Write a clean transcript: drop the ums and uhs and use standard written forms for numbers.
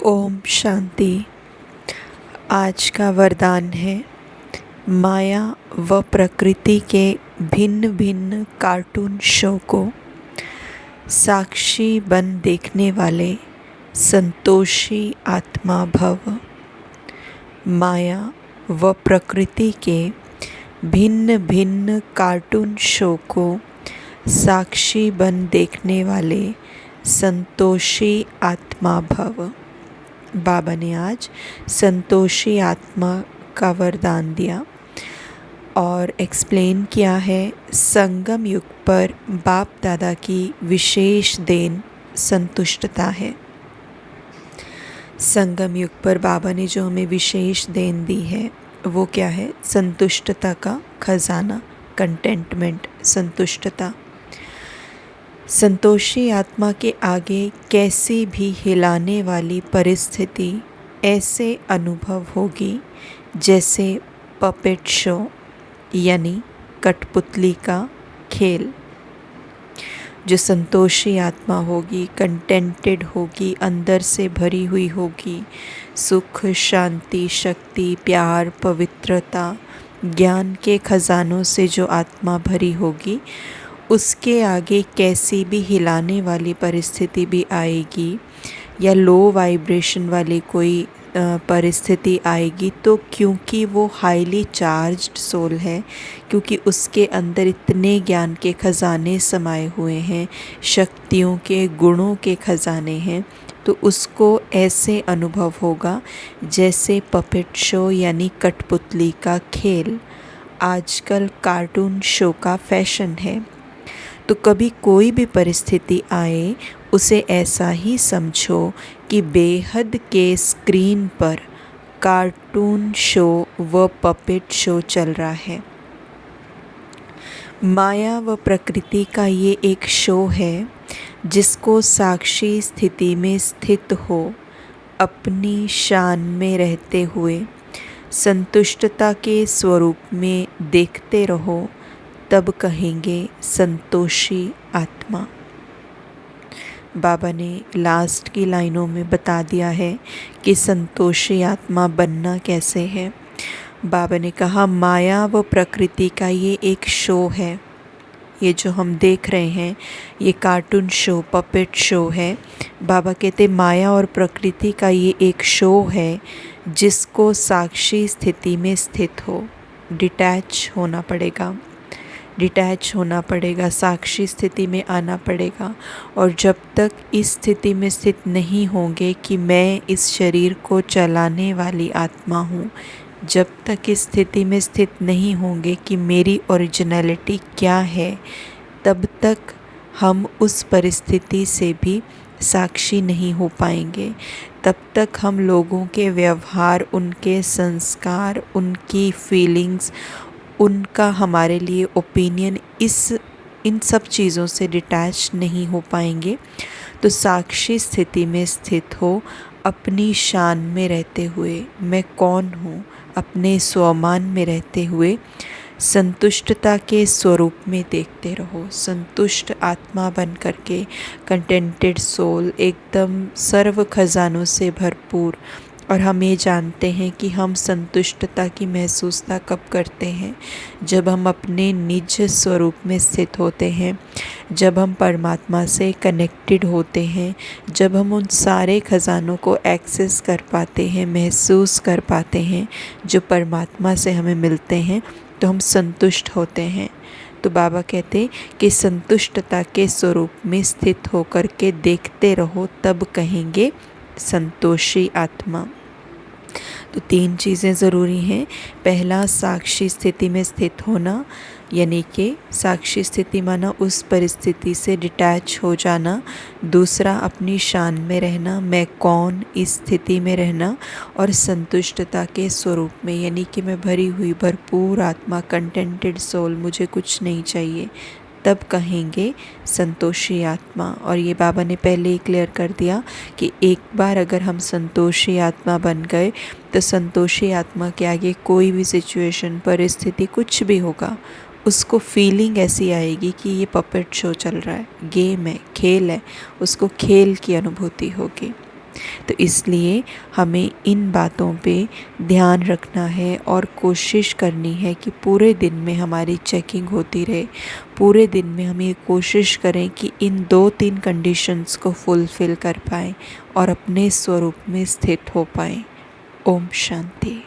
ओम शांति। आज का वरदान है, माया व प्रकृति के भिन्न भिन्न कार्टून शो को साक्षी बन देखने वाले संतोषी आत्मा भव। माया व प्रकृति के भिन्न भिन्न कार्टून शो को साक्षी बन देखने वाले संतोषी आत्मा भव। बाबा ने आज संतोषी आत्मा का वरदान दिया और एक्सप्लेन किया है संगम युग पर बाप दादा की विशेष देन संतुष्टता है। संगम युग पर बाबा ने जो हमें विशेष देन दी है वो क्या है? संतुष्टता का खजाना, कंटेंटमेंट, संतुष्टता। संतोषी आत्मा के आगे कैसी भी हिलाने वाली परिस्थिति ऐसे अनुभव होगी जैसे पपेट शो यानी कठपुतली का खेल। जो संतोषी आत्मा होगी, कंटेंटेड होगी, अंदर से भरी हुई होगी, सुख, शांति, शक्ति, प्यार, पवित्रता, ज्ञान के खजानों से जो आत्मा भरी होगी, उसके आगे कैसी भी हिलाने वाली परिस्थिति भी आएगी या लो वाइब्रेशन वाली कोई परिस्थिति आएगी तो क्योंकि वो हाईली चार्ज्ड सोल है, क्योंकि उसके अंदर इतने ज्ञान के खजाने समाये हुए हैं, शक्तियों के, गुणों के खजाने हैं, तो उसको ऐसे अनुभव होगा जैसे पपेट शो यानी कठपुतली का खेल। आजकल कार्टून शो का फैशन है, तो कभी कोई भी परिस्थिति आए उसे ऐसा ही समझो कि बेहद के स्क्रीन पर कार्टून शो व पपेट शो चल रहा है। माया व प्रकृति का ये एक शो है जिसको साक्षी स्थिति में स्थित हो, अपनी शान में रहते हुए संतुष्टता के स्वरूप में देखते रहो, तब कहेंगे संतोषी आत्मा। बाबा ने लास्ट की लाइनों में बता दिया है कि संतोषी आत्मा बनना कैसे है। बाबा ने कहा माया व प्रकृति का ये एक शो है, ये जो हम देख रहे हैं ये कार्टून शो, पपेट शो है। बाबा कहते माया और प्रकृति का ये एक शो है जिसको साक्षी स्थिति में स्थित हो, डिटैच होना पड़ेगा, साक्षी स्थिति में आना पड़ेगा। और जब तक इस स्थिति में स्थित नहीं होंगे कि मैं इस शरीर को चलाने वाली आत्मा हूँ, जब तक इस स्थिति में स्थित नहीं होंगे कि मेरी ओरिजिनलिटी क्या है, तब तक हम उस परिस्थिति से भी साक्षी नहीं हो पाएंगे। तब तक हम लोगों के व्यवहार, उनके संस्कार, उनकी फीलिंग्स, उनका हमारे लिए ओपिनियन, इन सब चीज़ों से डिटैच नहीं हो पाएंगे। तो साक्षी स्थिति में स्थित हो, अपनी शान में रहते हुए, मैं कौन हूँ, अपने स्वमान में रहते हुए संतुष्टता के स्वरूप में देखते रहो। संतुष्ट आत्मा बन करके, कंटेंटेड सोल, एकदम सर्व खजानों से भरपूर। और हम ये जानते हैं कि हम संतुष्टता की महसूसता कब करते हैं? जब हम अपने निज स्वरूप में स्थित होते हैं, जब हम परमात्मा से कनेक्टेड होते हैं, जब हम उन सारे खजानों को एक्सेस कर पाते हैं, महसूस कर पाते हैं जो परमात्मा से हमें मिलते हैं, तो हम संतुष्ट होते हैं। तो बाबा कहते कि संतुष्टता के स्वरूप में स्थित होकर के देखते रहो, तब कहेंगे संतोषी आत्मा। तो 3 चीज़ें ज़रूरी हैं। पहला, साक्षी स्थिति में स्थित होना, यानी कि साक्षी स्थिति माना उस परिस्थिति से डिटैच हो जाना। दूसरा, अपनी शान में रहना, मैं कौन, इस स्थिति में रहना। और संतुष्टता के स्वरूप में, यानी कि मैं भरी हुई भरपूर आत्मा, कंटेंटेड सोल, मुझे कुछ नहीं चाहिए, तब कहेंगे संतोषी आत्मा। और ये बाबा ने पहले ही क्लियर कर दिया कि एक बार अगर हम संतोषी आत्मा बन गए तो संतोषी आत्मा के आगे कोई भी सिचुएशन, परिस्थिति, कुछ भी होगा, उसको फीलिंग ऐसी आएगी कि ये पपेट शो चल रहा है, गेम है, खेल है, उसको खेल की अनुभूति होगी। तो इसलिए हमें इन बातों पे ध्यान रखना है और कोशिश करनी है कि पूरे दिन में हमारी चेकिंग होती रहे। पूरे दिन में हम ये कोशिश करें कि इन 2-3 कंडीशंस को फुलफ़िल कर पाएँ और अपने स्वरूप में स्थित हो पाएँ। ओम शांति।